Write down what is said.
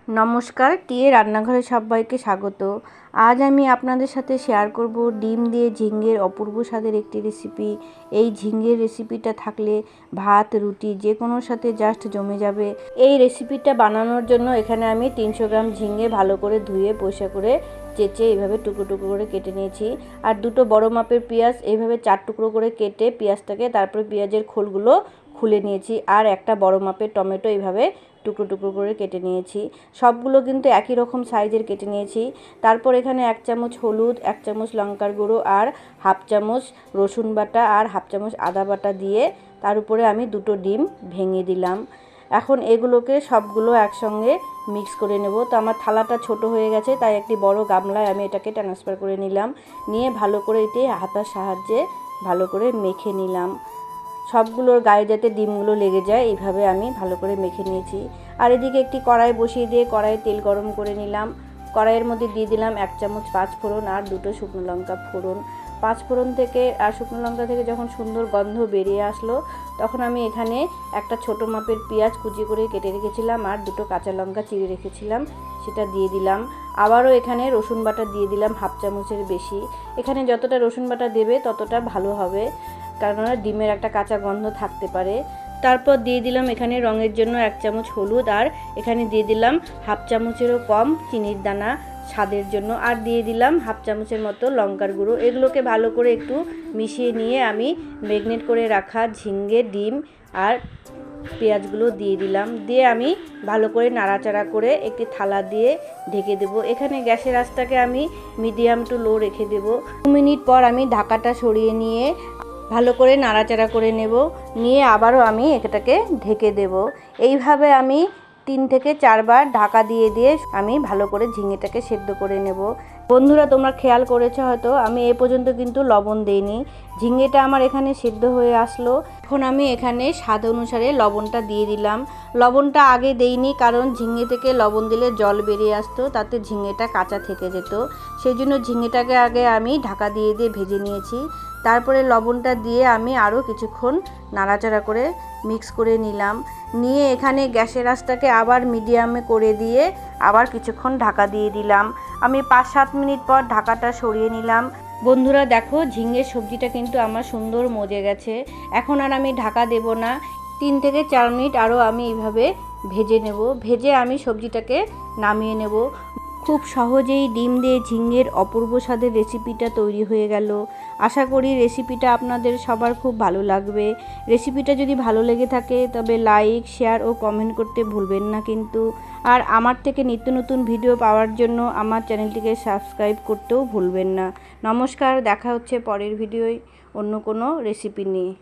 নমস্কার, টিএ রান্নাঘরে সবাইকে স্বাগত। আজ আমি আপনাদের সাথে শেয়ার করব ডিম দিয়ে ঝিঙের অপূর্ব স্বাদের একটি রেসিপি। এই ঝিঙের রেসিপিটা থাকলে ভাত রুটি যে কোনোর সাথে জাস্ট জমে যাবে। এই রেসিপিটা বানানোর জন্য এখানে আমি 300 গ্রাম ঝিঙে ভালো করে ধুয়ে পরিষ্কার করে চেঁচে এইভাবে টুকরো টুকরো করে কেটে নিয়েছি। আর দুটো বড় মাপের পেঁয়াজ এইভাবে 4 টুকরো করে কেটে পেঁয়াজটাকে তারপরে পেঁয়াজের খোলগুলো খুলে নিয়েছি। আর একটা বড় মাপের টমেটো এইভাবে টুকরো টুকরো করে কেটে নিয়েছি। সবগুলো কিন্তু একই রকম সাইজের কেটে নিয়েছি। তারপর এখানে 1 চামচ হলুদ, 1 চামচ লঙ্কার গুঁড়ো আর হাফ চামচ রসুন বাটা আর হাফ চামচ আদা বাটা দিয়ে তার উপরে আমি দুটো ডিম ভেঙে দিলাম। এখন এগুলোকে সবগুলো একসঙ্গে মিক্স করে নেব। তো আমার থালাটা ছোট হয়ে গেছে, তাই একটি বড় গামলায় আমি এটাকে ট্রান্সফার করে নিলাম। নিয়ে ভালো করে এটি হাতার সাহায্যে ভালো করে মেখে নিলাম। সবগুলোর গায়ে যাতে ডিমগুলো লেগে যায় এইভাবে আমি ভালো করে মেখে নিয়েছি। আর এদিকে একটি কড়াই বসিয়ে দিয়ে কড়াইয়ে তেল গরম করে নিলাম। কড়াইয়ের মধ্যে দিয়ে দিলাম 1 চামচ 5 ফোড়ন আর দুটো শুকনো লঙ্কা ফোড়ন। 5 ফোড়ন থেকে আর শুকনো লঙ্কা থেকে যখন সুন্দর গন্ধ বেরিয়ে আসলো, তখন আমি এখানে একটা ছোটো মাপের পেঁয়াজ কুচি করে কেটে রেখেছিলাম আর দুটো কাঁচা লঙ্কা চিড়ে রেখেছিলাম, সেটা দিয়ে দিলাম। আবারও এখানে রসুন বাটা দিয়ে দিলাম হাফ চামচের বেশি। এখানে যতটা রসুন বাটা দেবে ততটা ভালো হবে, কারণ ডিমের একটা কাঁচা গন্ধ থাকতে পারে। তারপর দিয়ে দিলাম এখানে রঙের জন্য 1 চামচ হলুদ আর এখানে দিয়ে দিলাম হাফ চামচেরও কম চিনির দানা স্বাদের জন্য, আর দিয়ে দিলাম হাফ চামচের মতো লঙ্কার গুঁড়ো। এগুলোকে ভালো করে একটু মিশিয়ে নিয়ে আমি ম্যারিনেট করে রাখা ঝিঙে, ডিম আর পেঁয়াজগুলো দিয়ে দিলাম। দিয়ে আমি ভালো করে নাড়াচাড়া করে একটি থালা দিয়ে ঢেকে দেব। এখানে গ্যাসের আঁচটাকে আমি মিডিয়াম টু লো রেখে দেব। 2 মিনিট পর আমি ঢাকাটা সরিয়ে নিয়ে ভালো করে নাড়াচাড়া করে নেব। নিয়ে আবারও আমি এটাকে ঢেকে দেব। এইভাবে আমি 3 থেকে 4 বার ঢাকা দিয়ে দিয়ে আমি ভালো করে ঝিঙেটাকে সেদ্ধ করে নেব। বন্ধুরা, তোমরা খেয়াল করেছো হয়তো, আমি এ পর্যন্ত কিন্তু লবণ দেইনি। ঝিঙেটা আমার এখানে সেদ্ধ হয়ে আসলো। এখন আমি এখানে স্বাদ অনুসারে লবণটা দিয়ে দিলাম। লবণটা আগে দেইনি, কারণ ঝিঙে থেকে লবণ দিলে জল বেরিয়ে আসতো, তাতে ঝিঙেটা কাঁচা থেকে যেত। সেই জন্য ঝিঙেটাকে আগে আমি ঢাকা দিয়ে দিয়ে ভেজে নিয়েছি। তারপরে লবণটা দিয়ে আমি আরও কিছুক্ষণ নাড়াচাড়া করে মিক্স করে নিলাম। নিয়ে এখানে গ্যাসের আঁচটাকে আবার মিডিয়ামে করে দিয়ে আবার কিছুক্ষণ ঢাকা দিয়ে দিলাম। আমি 5-7 মিনিট পর ঢাকাটা সরিয়ে নিলাম। বন্ধুরা দেখো, ঝিঙের সবজিটা কিন্তু আমার সুন্দর মজে গেছে। এখন আর আমি ঢাকা দেব না। 3 থেকে 4 মিনিট আরও আমি এইভাবে ভেজে নেব। ভেজে আমি সবজিটাকে নামিয়ে নেব। খুব সহজেই ডিম দিয়ে ঝিঙের অপূর্ব স্বাদের রেসিপিটা তৈরি হয়ে গেল। আশা করি রেসিপিটা আপনাদের সবার খুব ভালো লাগবে। রেসিপিটা যদি ভালো লেগে থাকে তবে লাইক, শেয়ার ও কমেন্ট করতে ভুলবেন না কিন্তু। আর আমার থেকে নিত্য নতুন ভিডিও পাওয়ার জন্য আমার চ্যানেলটিকে সাবস্ক্রাইব করতেও ভুলবেন না। নমস্কার, দেখা হচ্ছে পরের ভিডিওয় অন্য কোনো রেসিপি নিয়ে।